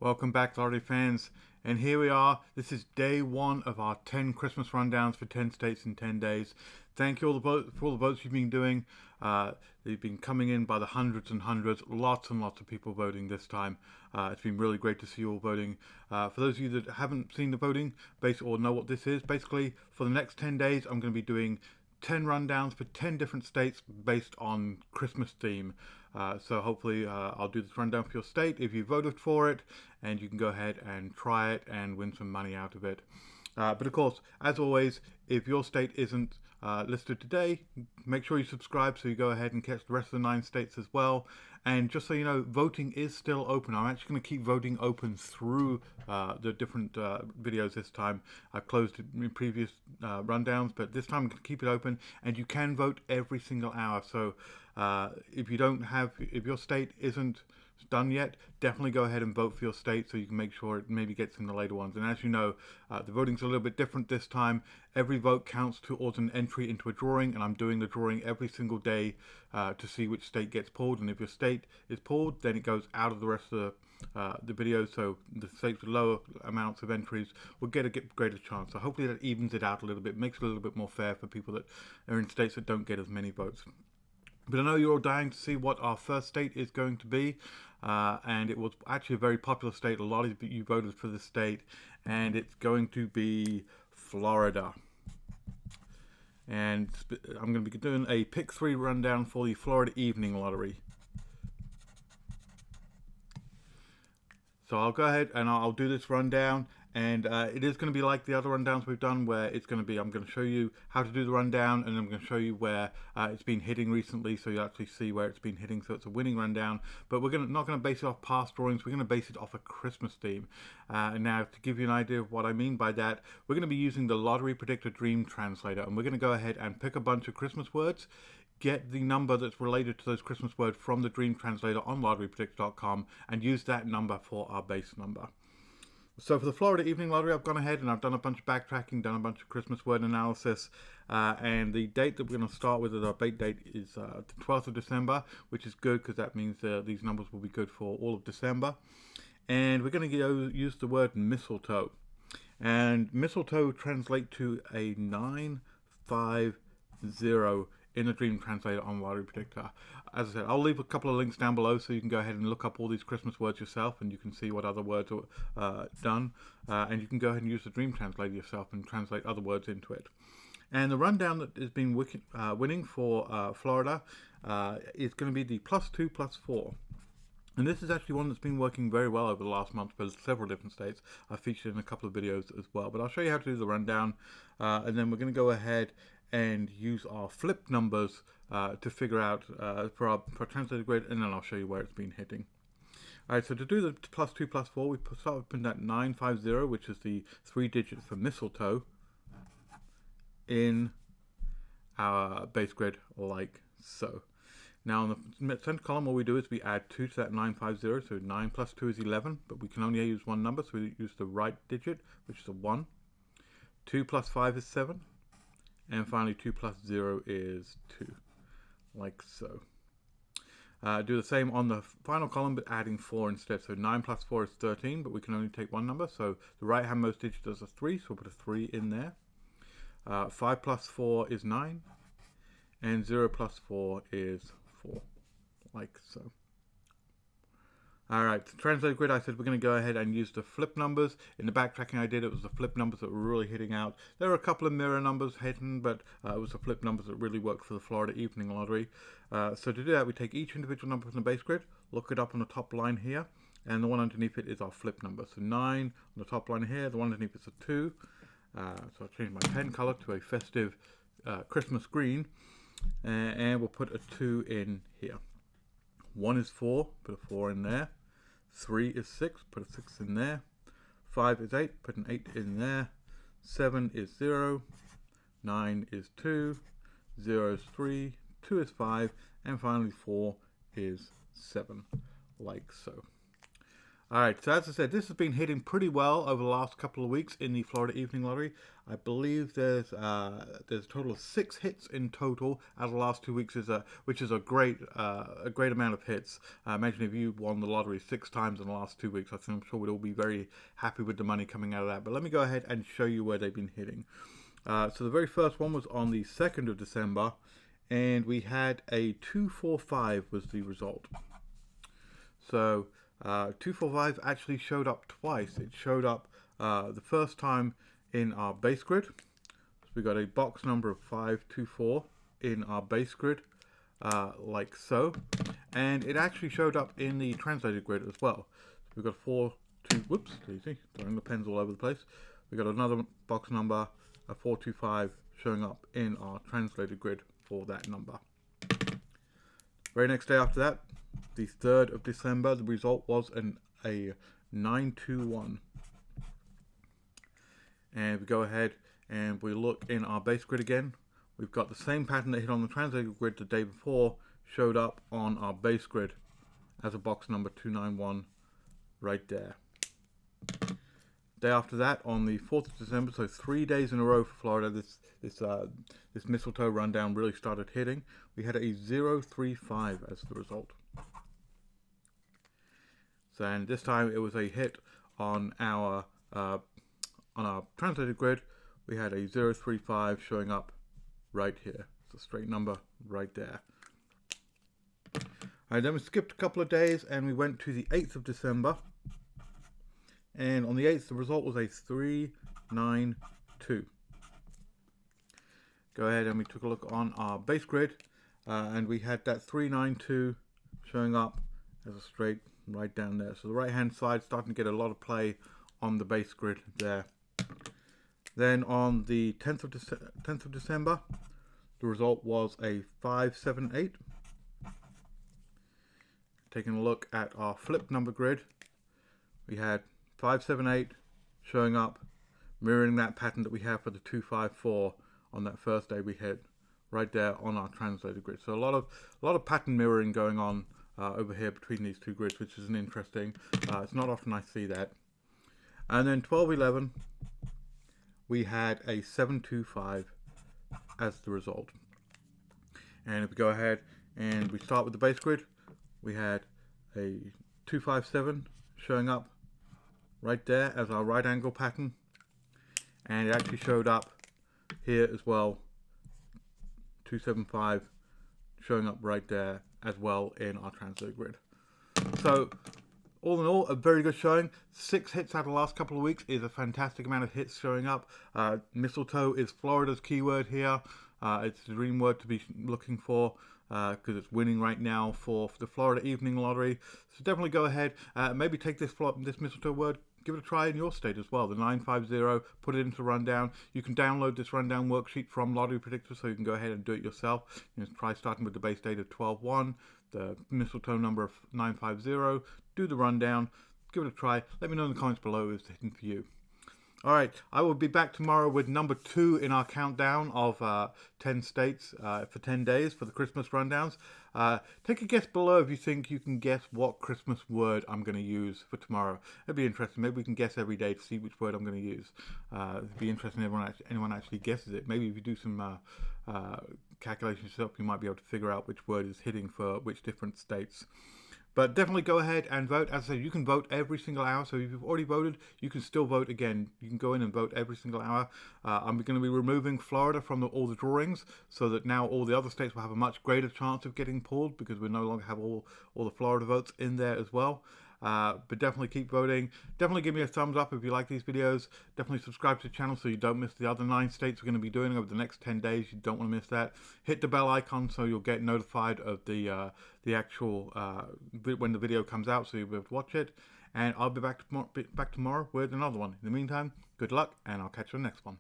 Welcome back, lottery fans. And here we are. This is day one of our 10 Christmas rundowns for 10 states in 10 days. Thank you for all the votes you've been doing. They've been coming in by the hundreds and hundreds. Lots and lots of people voting this time. It's been really great to see you all voting. For those of you that haven't seen the voting or know what this is, basically for the next 10 days, I'm going to be doing 10 rundowns for 10 different states based on Christmas theme. So hopefully I'll do this rundown for your state if you voted for it, and you can go ahead and try it and win some money out of it. But of course, as always, if your state isn't listed today, make sure you subscribe so you go ahead and catch the rest of the 9 states as well. And just so you know, voting is still open. I'm actually going to keep voting open through the different videos this time. I've closed it in previous rundowns, but this time I'm going to keep it open, and you can vote every single hour. So if your state isn't done yet, definitely go ahead and vote for your state so you can make sure it maybe gets in the later ones. And as you know, the voting's a little bit different this time. Every vote counts towards an entry into a drawing, and I'm doing the drawing every single day to see which state gets pulled. And if your state is pulled, then it goes out of the rest of the video, so the states with lower amounts of entries will get a greater chance. So hopefully that evens it out a little bit, makes it a little bit more fair for people that are in states that don't get as many votes. But I know you're all dying to see what our first state is going to be, and it was actually a very popular state. A lot of you voted for this state, and it's going to be Florida. And I'm going to be doing a pick 3 rundown for the Florida Evening Lottery. So I'll go ahead and I'll do this rundown, and it is going to be like the other rundowns we've done, where it's going to be, I'm going to show you how to do the rundown, and I'm going to show you where it's been hitting recently, so you actually see where it's been hitting, so it's a winning rundown. But we're not going to base it off past drawings, we're going to base it off a Christmas theme. And now, to give you an idea of what I mean by that, we're going to be using the Lottery Predictor Dream Translator, and we're going to go ahead and pick a bunch of Christmas words, get the number that's related to those Christmas words from the Dream Translator on lotterypredictor.com, and use that number for our base number. So for the Florida Evening Lottery, I've gone ahead and I've done a bunch of backtracking, done a bunch of Christmas word analysis, and the date that we're going to start with as our bait date is the 12th of December, which is good because that means these numbers will be good for all of December. And we're going to use the word mistletoe. And mistletoe translates to a 950 in the Dream Translator on Lottery Predictor. As I said, I'll leave a couple of links down below so you can go ahead and look up all these Christmas words yourself, and you can see what other words are done. And you can go ahead and use the Dream Translator yourself and translate other words into it. And the rundown that has been winning for Florida is going to be the +2 +4. And this is actually one that's been working very well over the last month for several different states. I've featured in a couple of videos as well. But I'll show you how to do the rundown. And then we're going to go ahead and use our flip numbers to figure out for our translated grid. And then I'll show you where it's been hitting. Alright, so to do the +2 +4, we start with putting that 950, which is the 3 digits for mistletoe, in our base grid like so. Now on the center column, all we do is we add 2 to that 950, so 9 plus 2 is 11, but we can only use one number, so we use the right digit, which is a 1. 2 plus 5 is 7, and finally 2 plus 0 is 2, like so. Do the same on the final column, but adding 4 instead, so 9 plus 4 is 13, but we can only take one number, so the right handmost digit is a 3, so we'll put a 3 in there. 5 plus 4 is 9, and 0 plus 4 is 4, like so. Alright, the translated grid, I said we're going to go ahead and use the flip numbers. In the backtracking I did, it was the flip numbers that were really hitting out. There were a couple of mirror numbers hitting, but it was the flip numbers that really worked for the Florida Evening Lottery. So to do that, we take each individual number from the base grid, look it up on the top line here, and the one underneath it is our flip number. So 9 on the top line here, the one underneath is a 2. So I'll change my pen color to a festive Christmas green, and we'll put a 2 in here. 1 is 4, put a 4 in there. 3 is 6, put a 6 in there. 5 is 8, put an 8 in there. 7 is 0. 9 is 2. 0 is 3. 2 is 5. And finally 4 is 7, like so. Alright, so as I said, this has been hitting pretty well over the last couple of weeks in the Florida Evening Lottery. I believe there's a total of 6 hits in total out of the last 2 weeks, which is a great amount of hits. Imagine if you won the lottery 6 times in the last 2 weeks. I'm sure we'd all be very happy with the money coming out of that. But let me go ahead and show you where they've been hitting. So the very first one was on the 2nd of December, and we had a 245 was the result. So 245 actually showed up twice. It showed up the first time in our base grid. So we got a box number of 524 in our base grid, like so. And it actually showed up in the translated grid as well. So we've got 4-2, whoops, easy, throwing the pens all over the place. We got another box number, a 425, showing up in our translated grid for that number. Very next day after that, the 3rd of December, the result was a 921. And we go ahead and we look in our base grid again. We've got the same pattern that hit on the translated grid the day before, showed up on our base grid as a box number 291 right there. Day after that, on the 4th of December, so 3 days in a row for Florida, this mistletoe rundown really started hitting. We had a 035 as the result. So, and this time it was a hit on our translated grid. We had a 035 showing up right here. It's a straight number right there. Alright, then we skipped a couple of days and we went to the 8th of December. And on the 8th, the result was a 392. Go ahead and we took a look on our base grid, and we had that 392 showing up as a straight right down there. So the right hand side starting to get a lot of play on the base grid there. Then on the 10th of December, the result was a 578. Taking a look at our flip number grid, we had 578 showing up, mirroring that pattern that we have for the 254 on that first day we hit right there on our translated grid. So a lot of pattern mirroring going on over here between these two grids, which is an interesting. It's not often I see that. And then 12/11, we had a 725 as the result. And if we go ahead and we start with the base grid, we had a 257 showing up right there as our right angle pattern, and it actually showed up here as well, 275 showing up right there as well in our translated grid. So all in all, a very good showing. 6 hits out of the last couple of weeks is a fantastic amount of hits showing up. Mistletoe is Florida's keyword here. It's the dream word to be looking for, because it's winning right now for the Florida Evening Lottery. So definitely go ahead, maybe take this mistletoe word, give it a try in your state as well. The 950, put it into Rundown. You can download this Rundown worksheet from Lottery Predictor, so you can go ahead and do it yourself. Try starting with the base date of 12/1, the mistletoe number of 950, do the Rundown, give it a try. Let me know in the comments below if it's hitting for you. Alright, I will be back tomorrow with number 2 in our countdown of 10 states for 10 days for the Christmas rundowns. Take a guess below if you think you can guess what Christmas word I'm going to use for tomorrow. It'd be interesting. Maybe we can guess every day to see which word I'm going to use. It'd be interesting if anyone actually guesses it. Maybe if you do some calculations yourself, you might be able to figure out which word is hitting for which different states. But definitely go ahead and vote. As I said, you can vote every single hour. So if you've already voted, you can still vote again. You can go in and vote every single hour. I'm going to be removing Florida from all the drawings, so that now all the other states will have a much greater chance of getting pulled, because we no longer have all the Florida votes in there as well. But definitely keep voting. Definitely give me a thumbs up if you like these videos. Definitely subscribe to the channel so you don't miss the other 9 states we're going to be doing over the next 10 days. You don't want to miss that. Hit the bell icon so you'll get notified of the actual when the video comes out, so you'll be able to watch it. And I'll be back tomorrow with another one. In the meantime, good luck, and I'll catch you on the next one.